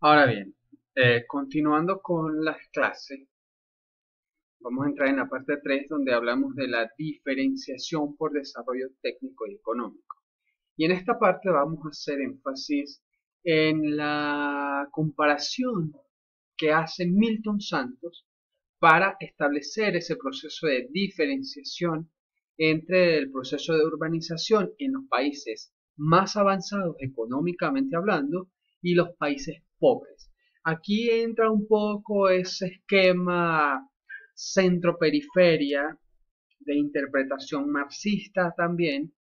Ahora bien, continuando con las clases, vamos a entrar en la parte 3 donde hablamos de la diferenciación por desarrollo técnico y económico. Y en esta parte vamos a hacer énfasis en la comparación que hace Milton Santos para establecer ese proceso de diferenciación entre el proceso de urbanización en los países más avanzados económicamente hablando y los países pobres. Aquí entra un poco ese esquema centro-periferia de interpretación marxista también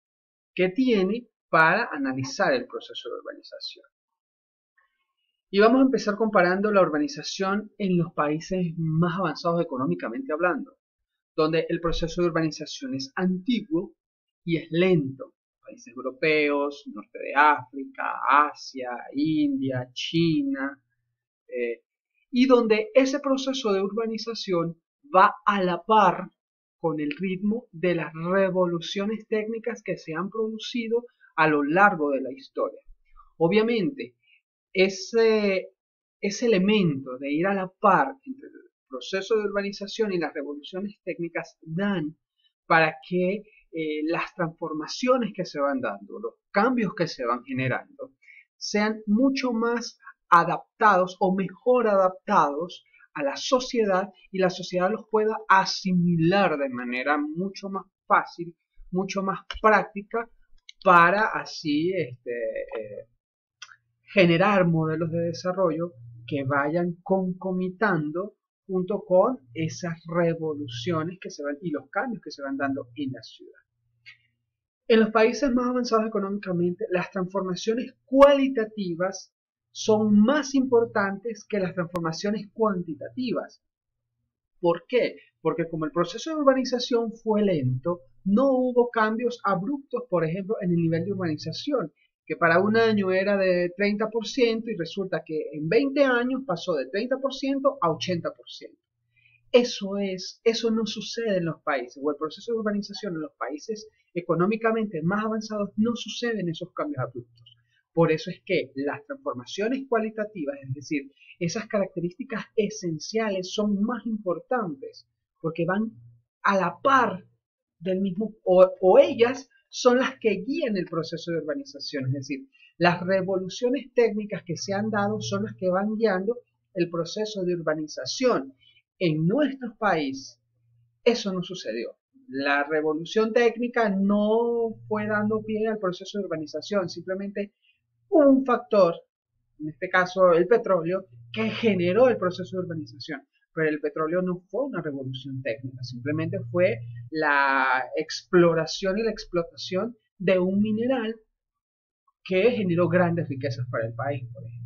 que tiene para analizar el proceso de urbanización. Y vamos a empezar comparando la urbanización en los países más avanzados económicamente hablando, donde el proceso de urbanización es antiguo y es lento. Países europeos, norte de África, Asia, India, China, y donde ese proceso de urbanización va a la par con el ritmo de las revoluciones técnicas que se han producido a lo largo de la historia. Obviamente, ese, ese elemento de ir a la par entre el proceso de urbanización y las revoluciones técnicas dan para que las transformaciones que se van dando, los cambios que se van generando, sean mucho más adaptados o mejor adaptados a la sociedad y la sociedad los pueda asimilar de manera mucho más fácil, mucho más práctica para así generar modelos de desarrollo que vayan concomitando junto con esas revoluciones que se van y los cambios que se van dando en la ciudad. En los países más avanzados económicamente, las transformaciones cualitativas son más importantes que las transformaciones cuantitativas. ¿Por qué? Porque como el proceso de urbanización fue lento, no hubo cambios abruptos, por ejemplo, en el nivel de urbanización, que para un año era de 30% y resulta que en 20 años pasó de 30% a 80%. Eso no sucede en los países, o el proceso de urbanización en los países económicamente más avanzados no suceden esos cambios abruptos. Por eso es que las transformaciones cualitativas, es decir, esas características esenciales son más importantes, porque van a la par del mismo, o ellas son las que guían el proceso de urbanización, es decir, las revoluciones técnicas que se han dado son las que van guiando el proceso de urbanización. En nuestro país eso no sucedió. La revolución técnica no fue dando pie al proceso de urbanización, simplemente un factor, en este caso el petróleo, que generó el proceso de urbanización. Pero el petróleo no fue una revolución técnica, simplemente fue la exploración y la explotación de un mineral que generó grandes riquezas para el país, por ejemplo.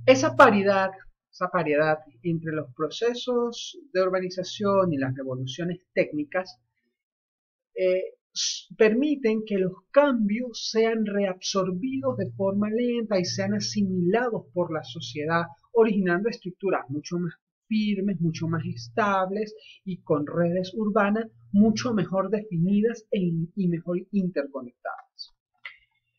Esa paridad, esa paridad entre los procesos de urbanización y las revoluciones técnicas eh, permiten que los cambios sean reabsorbidos de forma lenta y sean asimilados por la sociedad, originando estructuras mucho más firmes, mucho más estables y con redes urbanas mucho mejor definidas y mejor interconectadas.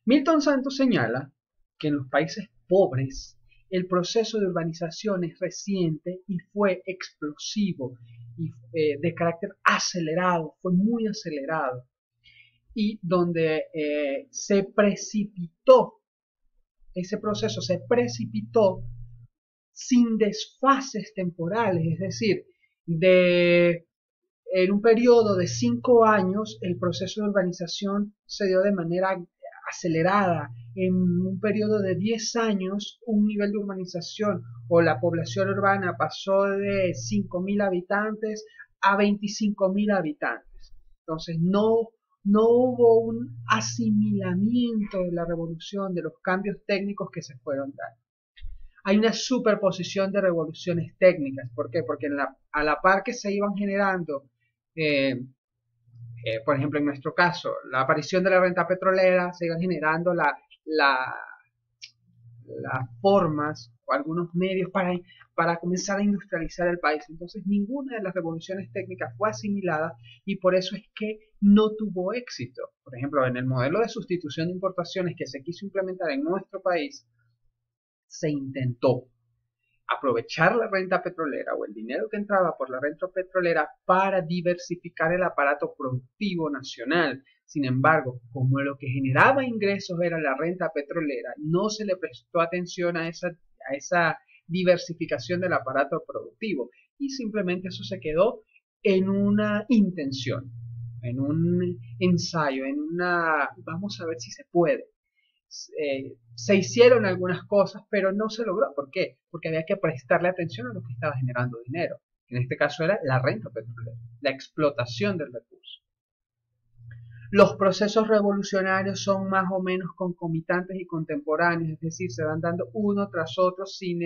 Milton Santos señala que en los países pobres el proceso de urbanización es reciente y fue explosivo y de carácter acelerado, fue muy acelerado y donde se precipitó, ese proceso se precipitó sin desfases temporales, es decir, en un periodo de 5 años el proceso de urbanización se dio de manera acelerada. En un periodo de 10 años, un nivel de urbanización o la población urbana pasó de 5.000 habitantes a 25.000 habitantes. Entonces, no hubo un asimilamiento de la revolución, de los cambios técnicos que se fueron dando. Hay una superposición de revoluciones técnicas. ¿Por qué? Porque a la par que se iban generando eh, por ejemplo, en nuestro caso, la aparición de la renta petrolera, se iban generando las formas o algunos medios para comenzar a industrializar el país. Entonces, ninguna de las revoluciones técnicas fue asimilada y por eso es que no tuvo éxito. Por ejemplo, en el modelo de sustitución de importaciones que se quiso implementar en nuestro país, se intentó aprovechar la renta petrolera o el dinero que entraba por la renta petrolera para diversificar el aparato productivo nacional. Sin embargo, como lo que generaba ingresos era la renta petrolera, no se le prestó atención a esa diversificación del aparato productivo y simplemente eso se quedó en una intención, en un ensayo, vamos a ver si se puede. Se hicieron algunas cosas, pero no se logró. ¿Por qué? Porque había que prestarle atención a lo que estaba generando dinero. En este caso era la renta petrolera, la explotación del recurso. Los procesos revolucionarios son más o menos concomitantes y contemporáneos, es decir, se van dando uno tras otro sin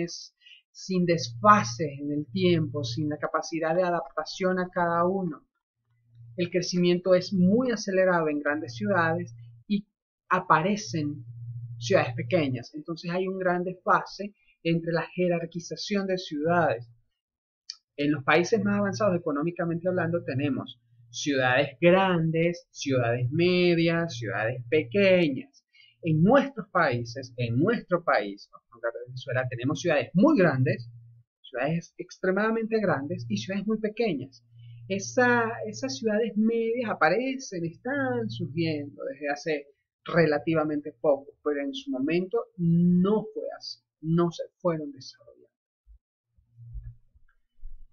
desfases en el tiempo, sin la capacidad de adaptación a cada uno. El crecimiento es muy acelerado en grandes ciudades y aparecen ciudades pequeñas. Entonces hay un gran desfase entre la jerarquización de ciudades. En los países más avanzados económicamente hablando tenemos ciudades grandes, ciudades medias, ciudades pequeñas. En nuestros países, en nuestro país, Venezuela, tenemos ciudades muy grandes, ciudades extremadamente grandes y ciudades muy pequeñas. Esas ciudades medias aparecen, están surgiendo desde hace relativamente poco, pero en su momento no fue así, no se fueron desarrollando.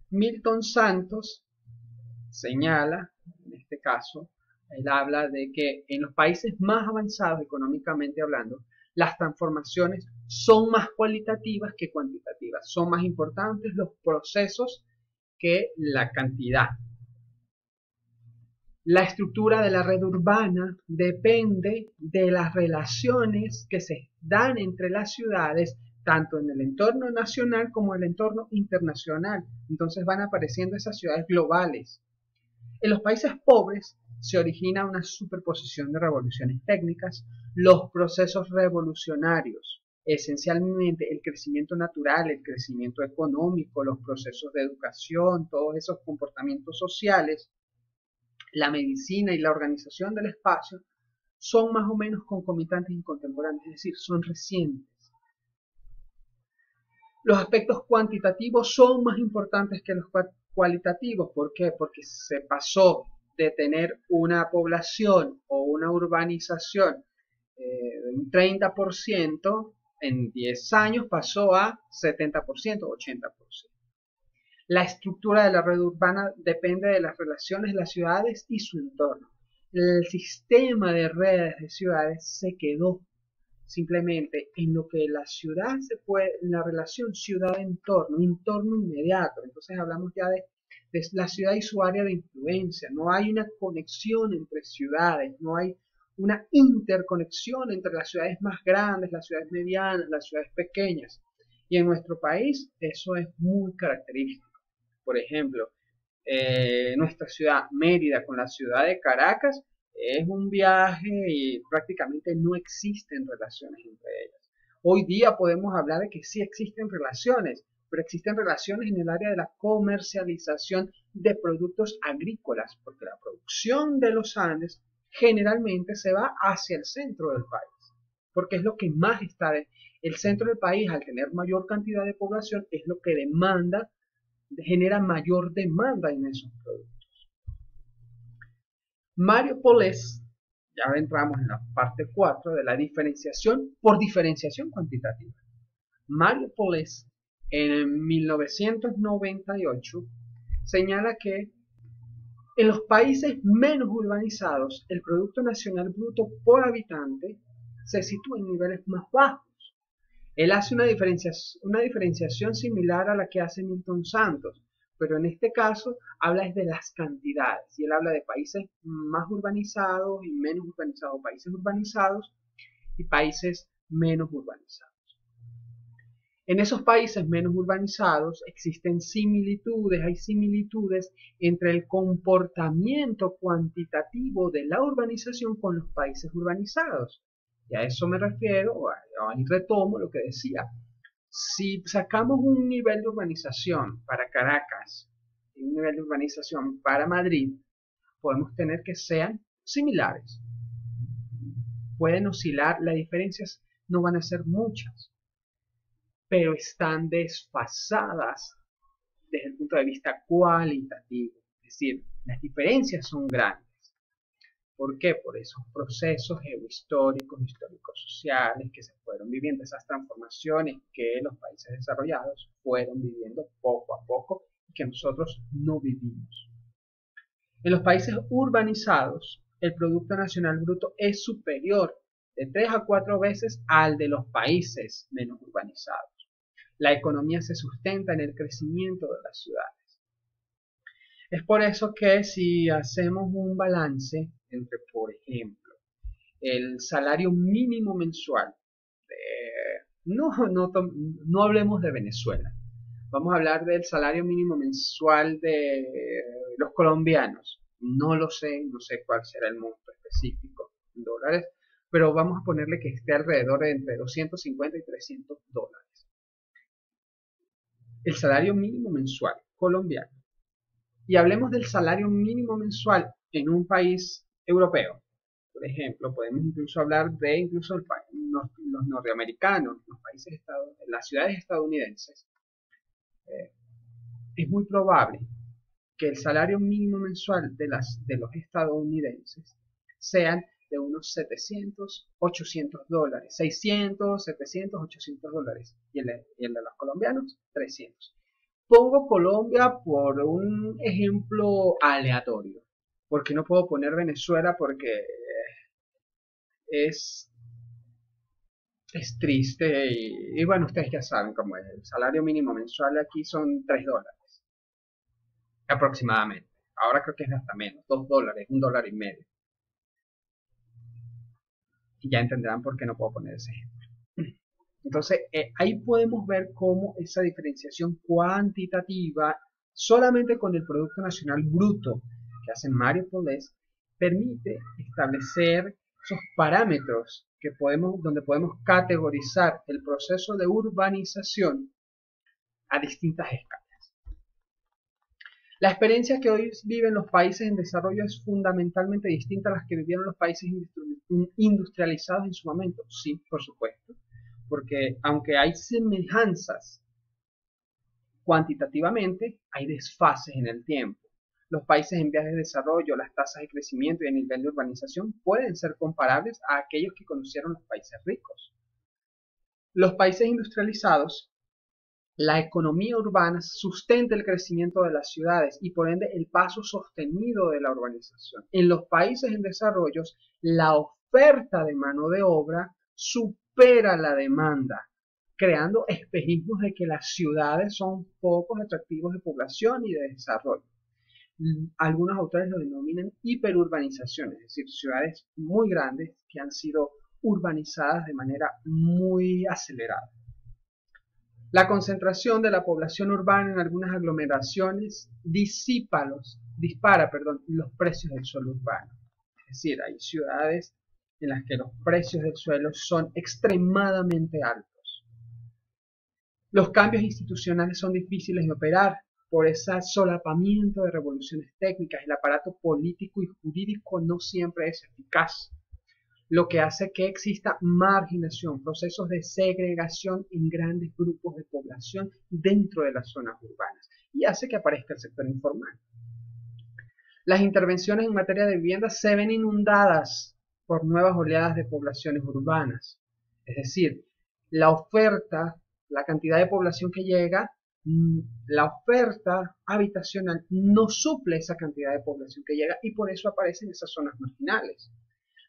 Milton Santos señala, en este caso, él habla de que en los países más avanzados económicamente hablando, las transformaciones son más cualitativas que cuantitativas, son más importantes los procesos que la cantidad. La estructura de la red urbana depende de las relaciones que se dan entre las ciudades, tanto en el entorno nacional como en el entorno internacional. Entonces van apareciendo esas ciudades globales. En los países pobres se origina una superposición de revoluciones técnicas, los procesos revolucionarios, esencialmente el crecimiento natural, el crecimiento económico, los procesos de educación, todos esos comportamientos sociales, la medicina y la organización del espacio son más o menos concomitantes y contemporáneos, es decir, son recientes. Los aspectos cuantitativos son más importantes que los cualitativos. ¿Por qué? Porque se pasó de tener una población o una urbanización de un 30%, en 10 años pasó a 70%, 80%. La estructura de la red urbana depende de las relaciones de las ciudades y su entorno. El sistema de redes de ciudades se quedó simplemente en lo que la ciudad en la relación ciudad-entorno, entorno inmediato. Entonces hablamos ya de la ciudad y su área de influencia. No hay una conexión entre ciudades, no hay una interconexión entre las ciudades más grandes, las ciudades medianas, las ciudades pequeñas. Y en nuestro país eso es muy característico. Por ejemplo, nuestra ciudad Mérida con la ciudad de Caracas es un viaje y prácticamente no existen relaciones entre ellas. Hoy día podemos hablar de que sí existen relaciones, pero existen relaciones en el área de la comercialización de productos agrícolas, porque la producción de los Andes generalmente se va hacia el centro del país, porque es lo que más está el centro del país, al tener mayor cantidad de población, es lo que genera mayor demanda en esos productos. Mario Polés, ya entramos en la parte 4 de la diferenciación por diferenciación cuantitativa. Mario Polés en 1998 señala que en los países menos urbanizados el Producto Nacional Bruto por habitante se sitúa en niveles más bajos. Él hace una diferenciación similar a la que hace Milton Santos, pero en este caso habla de las cantidades, y él habla de países más urbanizados y menos urbanizados, países urbanizados y países menos urbanizados. En esos países menos urbanizados existen similitudes, hay similitudes entre el comportamiento cuantitativo de la urbanización con los países urbanizados. Y a eso me refiero, y retomo lo que decía. Si sacamos un nivel de urbanización para Caracas y un nivel de urbanización para Madrid, podemos tener que sean similares. Pueden oscilar, las diferencias no van a ser muchas. pero están desfasadas desde el punto de vista cualitativo. Es decir, las diferencias son grandes. ¿Por qué? Por esos procesos geohistóricos, histórico-sociales que se fueron viviendo, esas transformaciones que los países desarrollados fueron viviendo poco a poco y que nosotros no vivimos. En los países urbanizados, el Producto Nacional Bruto es superior de 3 a 4 veces al de los países menos urbanizados. La economía se sustenta en el crecimiento de las ciudades. Es por eso que si hacemos un balance entre, por ejemplo, el salario mínimo mensual, no hablemos de Venezuela, vamos a hablar del salario mínimo mensual de los colombianos, no lo sé, no sé cuál será el monto específico en dólares, pero vamos a ponerle que esté alrededor de entre 250 y 300 dólares. El salario mínimo mensual colombiano. Y hablemos del salario mínimo mensual en un país europeo. Por ejemplo, podemos incluso hablar de los norteamericanos, las ciudades estadounidenses. Es muy probable que el salario mínimo mensual de los estadounidenses sean de unos 700, 800 dólares, 600, 700, 800 dólares, y el de los colombianos, 300. Pongo Colombia por un ejemplo aleatorio, porque no puedo poner Venezuela porque es triste y bueno, ustedes ya saben cómo es. El salario mínimo mensual aquí son 3 dólares aproximadamente. Ahora creo que es hasta menos, 2 dólares, 1 dólar y medio. Y ya entenderán por qué no puedo poner ese ejemplo. Entonces, ahí podemos ver cómo esa diferenciación cuantitativa, solamente con el Producto Nacional Bruto que hace Mario Poles, permite establecer esos parámetros donde podemos categorizar el proceso de urbanización a distintas escalas. La experiencia que hoy viven los países en desarrollo es fundamentalmente distinta a las que vivieron los países industrializados en su momento. Sí, por supuesto, porque aunque hay semejanzas cuantitativamente, hay desfases en el tiempo. Los países en vías de desarrollo, las tasas de crecimiento y el nivel de urbanización pueden ser comparables a aquellos que conocieron los países ricos. Los países industrializados, la economía urbana sustenta el crecimiento de las ciudades y por ende el paso sostenido de la urbanización. En los países en desarrollo, la oferta de mano de obra supera la demanda, creando espejismos de que las ciudades son pocos atractivos de población y de desarrollo. Algunos autores lo denominan hiperurbanización, es decir, ciudades muy grandes que han sido urbanizadas de manera muy acelerada. La concentración de la población urbana en algunas aglomeraciones dispara los precios del suelo urbano. Es decir, hay ciudades en las que los precios del suelo son extremadamente altos. Los cambios institucionales son difíciles de operar por ese solapamiento de revoluciones técnicas. El aparato político y jurídico no siempre es eficaz, lo que hace que exista marginación, procesos de segregación en grandes grupos de población dentro de las zonas urbanas y hace que aparezca el sector informal. Las intervenciones en materia de vivienda se ven inundadas por nuevas oleadas de poblaciones urbanas, es decir, la oferta, la cantidad de población que llega, la oferta habitacional no suple esa cantidad de población que llega y por eso aparecen esas zonas marginales.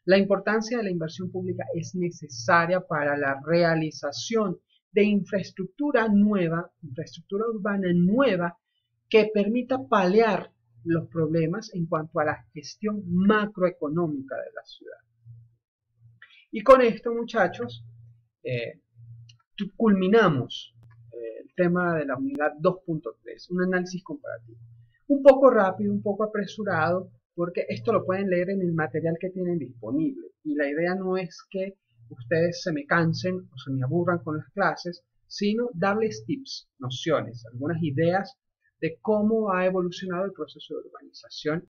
La importancia de la inversión pública es necesaria para la realización de infraestructura nueva, infraestructura urbana nueva, que permita paliar los problemas en cuanto a la gestión macroeconómica de la ciudad. Y con esto, muchachos, culminamos el tema de la unidad 2.3, un análisis comparativo. Un poco rápido, un poco apresurado, porque esto lo pueden leer en el material que tienen disponible. Y la idea no es que ustedes se me cansen o se me aburran con las clases, sino darles tips, nociones, algunas ideas de cómo ha evolucionado el proceso de urbanización